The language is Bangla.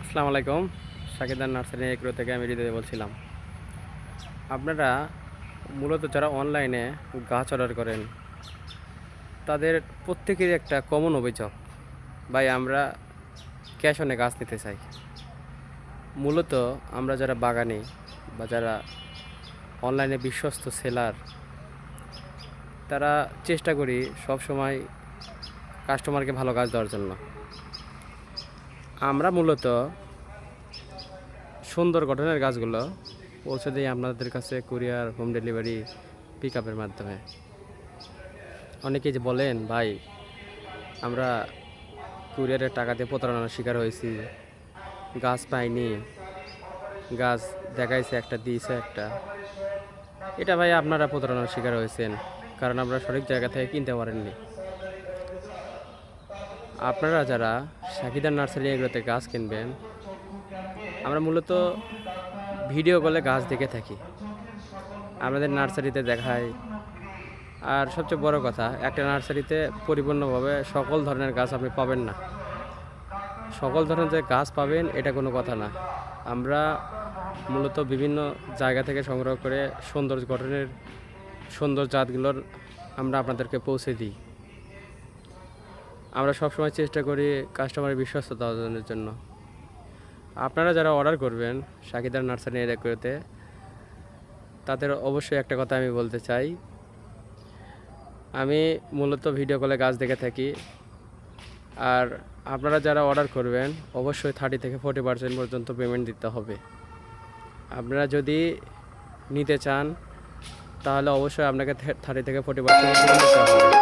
আসসালামু আলাইকুম। শাকিদার নার্সারি এগ্রো থেকে আমি হৃদয় বলছিলাম। আপনারা মূলত যারা অনলাইনে গাছ অর্ডার করেন তাদের প্রত্যেকেরই একটা কমন অভিযোগ, ভাই আমরা ক্যাশ অনে গাছ নিতে চাই। মূলত আমরা যারা বাগানি বা যারা অনলাইনে বিশ্বস্ত সেলার, তারা চেষ্টা করি সব সময় কাস্টমারকে ভালো গাছ দেওয়ার জন্য। আমরা মূলত সুন্দর গঠনের গাছগুলো পৌঁছে দিই আপনাদের কাছে কুরিয়ার, হোম ডেলিভারি, পিক আপের মাধ্যমে। অনেকেই যে বলেন, ভাই আমরা কুরিয়ারের টাকা দিয়ে প্রতারণার শিকার হয়েছি, গাছ পাইনি, গাছ দেখাইছে একটা দিয়েছে একটা। এটা ভাই আপনারা প্রতারণার শিকার হয়েছেন, কারণ আমরা সঠিক জায়গা থেকে কিনতে পারেননি। আপনারা যারা শাকিদার নার্সারি এগুলোতে গাছ কিনবেন, আমরা মূলত ভিডিও কলে গাছ দেখে থাকি, আমাদের নার্সারিতে দেখাই। আর সবচেয়ে বড় কথা, একটা নার্সারিতে পরিপূর্ণভাবে সকল ধরনের গাছ আপনি পাবেন না। সকল ধরনের যে গাছ পাবেন এটা কোনো কথা না। আমরা মূলত বিভিন্ন জায়গা থেকে সংগ্রহ করে সুন্দর গঠনের সুন্দর জাতগুলোর আমরা আপনাদেরকে পৌঁছে দিই। আমরা সবসময় চেষ্টা করি কাস্টমারের বিশ্বস্ততা অর্জনের জন্য। আপনারা যারা অর্ডার করবেন শাকিদার নার্সারি এলাকাতে, তাদের অবশ্যই একটা কথা আমি বলতে চাই, আমি মূলত ভিডিও কলে গাছ দেখে থাকি। আর আপনারা যারা অর্ডার করবেন অবশ্যই 30 থেকে 40% পর্যন্ত পেমেন্ট দিতে হবে। আপনারা যদি নিতে চান তাহলে অবশ্যই আপনাকে 30 থেকে 40% দিতে হবে।